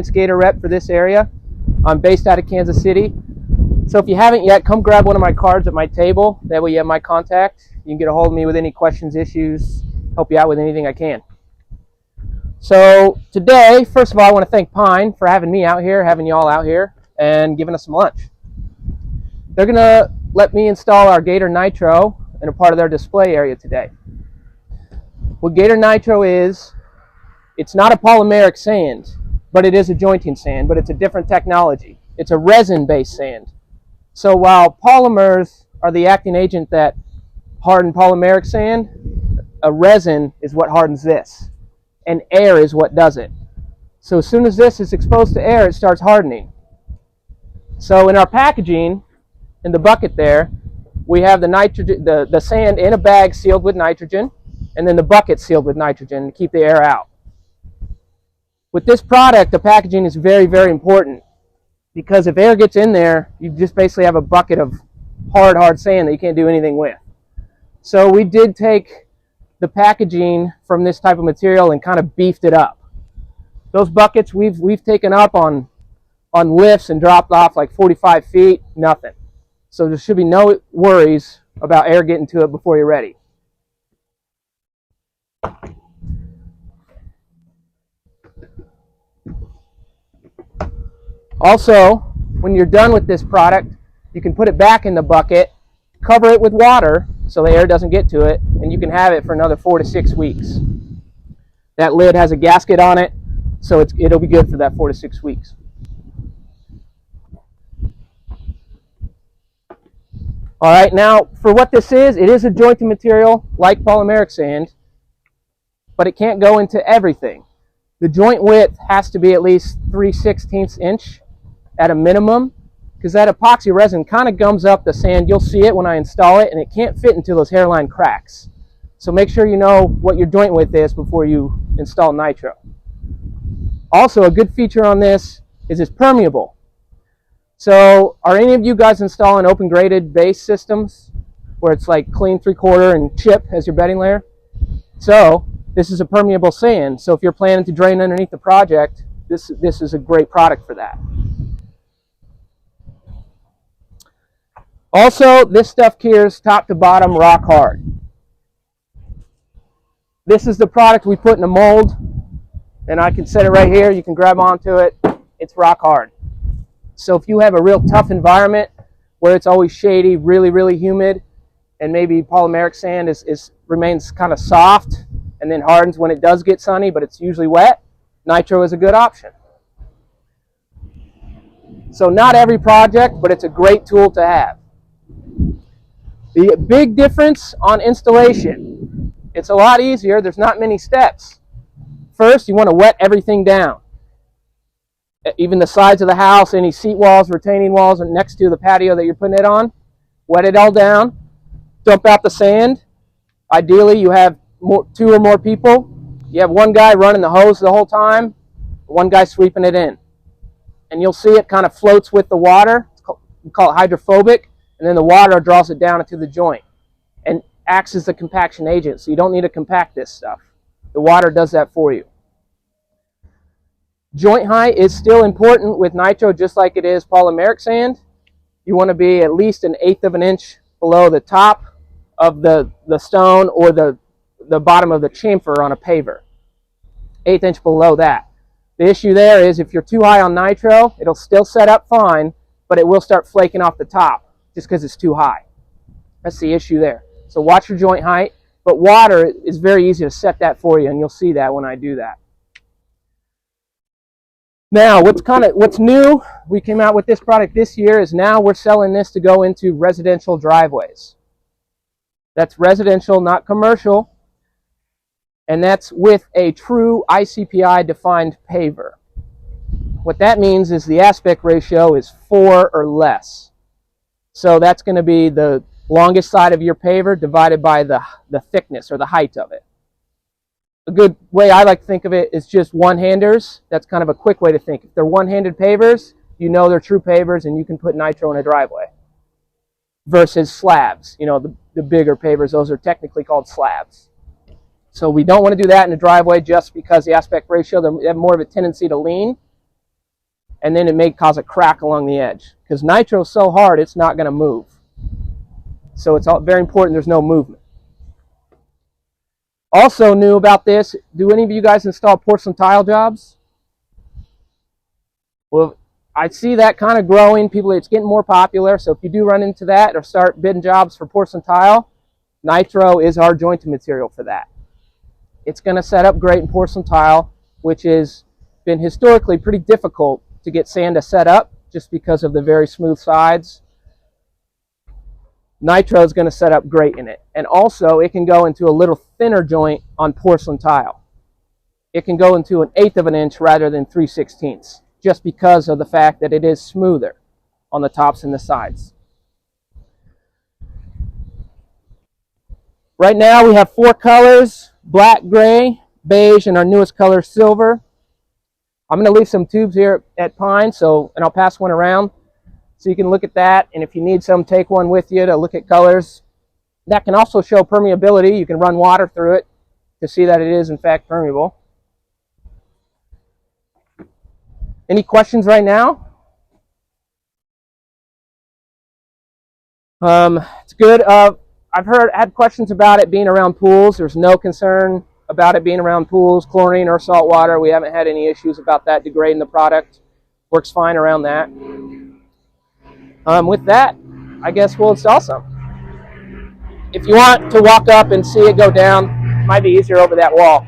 Gator rep for this area. I'm based out of Kansas City. So if you haven't yet, come grab one of my cards at my table. That way you have my contact. You can get a hold of me with any questions, issues, help you out with anything I can. So today, first of all, I want to thank Pine for having me out here, having you all out here, and giving us some lunch. They're going to let me install our Gator Nitro in a part of their display area today. What Gator Nitro is, it's not a polymeric sand, but it is a jointing sand, but it's a different technology. It's a resin-based sand. So while polymers are the acting agent that harden polymeric sand, a resin is what hardens this, and air is what does it. So as soon as this is exposed to air, it starts hardening. So in our packaging, in the bucket there, we have the nitrogen, the sand in a bag sealed with nitrogen, and then the bucket sealed with nitrogen to keep the air out. With this product, the packaging is very, very important, because if air gets in there, you just basically have a bucket of hard sand that you can't do anything with. So we did take the packaging from this type of material and kind of beefed it up. Those buckets we've taken up on lifts and dropped off like 45 feet, nothing. So there should be no worries about air getting to it before you're ready. Also, when you're done with this product, you can put it back in the bucket, cover it with water so the air doesn't get to it, and you can have it for another 4 to 6 weeks. That lid has a gasket on it, so it'll be good for that 4 to 6 weeks. All right, now for what this is, it is a jointing material like polymeric sand, but it can't go into everything. The joint width has to be at least 3/16 inch at a minimum, because that epoxy resin kind of gums up the sand. You'll see it when I install it, and it can't fit into those hairline cracks. So make sure you know what your joint width is before you install Nitro. Also, a good feature on this is it's permeable. So are any of you guys installing open graded base systems where it's like clean 3/4 and chip as your bedding layer? So this is a permeable sand. So if you're planning to drain underneath the project, this is a great product for that. Also, this stuff cures top to bottom rock hard. This is the product we put in a mold, and I can set it right here. You can grab onto it. It's rock hard. So if you have a real tough environment where it's always shady, really, really humid, and maybe polymeric sand remains kind of soft and then hardens when it does get sunny, but it's usually wet, Nitro is a good option. So not every project, but it's a great tool to have. The big difference on installation, it's a lot easier. There's not many steps. First, you want to wet everything down. Even the sides of the house, any seat walls, retaining walls, and next to the patio that you're putting it on, wet it all down. Dump out the sand. Ideally, you have 2 or more people. You have one guy running the hose the whole time, one guy sweeping it in. And you'll see it kind of floats with the water. We call it hydrophobic. And then the water draws it down into the joint and acts as the compaction agent. So you don't need to compact this stuff. The water does that for you. Joint height is still important with Nitro, just like it is polymeric sand. You want to be at least 1/8 of an inch below the top of the stone or the bottom of the chamfer on a paver. 1/8 inch below that. The issue there is if you're too high on Nitro, it'll still set up fine, but it will start flaking off the top just because it's too high. That's the issue there. So watch your joint height, but water is very easy to set that for you, and you'll see that when I do that. Now, what's new, we came out with this product this year, is now we're selling this to go into residential driveways. That's residential, not commercial, and that's with a true ICPI defined paver. What that means is the aspect ratio is 4 or less. So that's going to be the longest side of your paver divided by the thickness or the height of it. A good way I like to think of it is just one-handers. That's kind of a quick way to think. If they're one-handed pavers, you know they're true pavers and you can put Nitro in a driveway. Versus slabs, you know, the bigger pavers, those are technically called slabs. So we don't want to do that in a driveway just because the aspect ratio, they have more of a tendency to lean. and then it may cause a crack along the edge. Because nitro is so hard, it's not going to move. So it's very important there's no movement. Also new about this, do any of you guys install porcelain tile jobs? Well, I see that kind of growing. It's getting more popular. So if you do run into that or start bidding jobs for porcelain tile, nitro is our jointing material for that. It's going to set up great in porcelain tile, which has been historically pretty difficult to get sand to set up just because of the very smooth sides. Nitro is going to set up great in it. And also, it can go into a little thinner joint on porcelain tile. It can go into 1/8 of an inch rather than 3/16, just because of the fact that it is smoother on the tops and the sides. Right now, we have 4 colors: black, gray, beige, and our newest color, silver. I'm going to leave some tubes here at Pine, and I'll pass one around so you can look at that. And if you need some, take one with you to look at colors. That can also show permeability. You can run water through it to see that it is, in fact, permeable. Any questions right now? It's good. I've had questions about it being around pools. There's no concern about it being around pools, chlorine or salt water. We haven't had any issues about that degrading the product. Works fine around that. With that, I guess we'll install some. If you want to walk up and see it go down, it might be easier over that wall.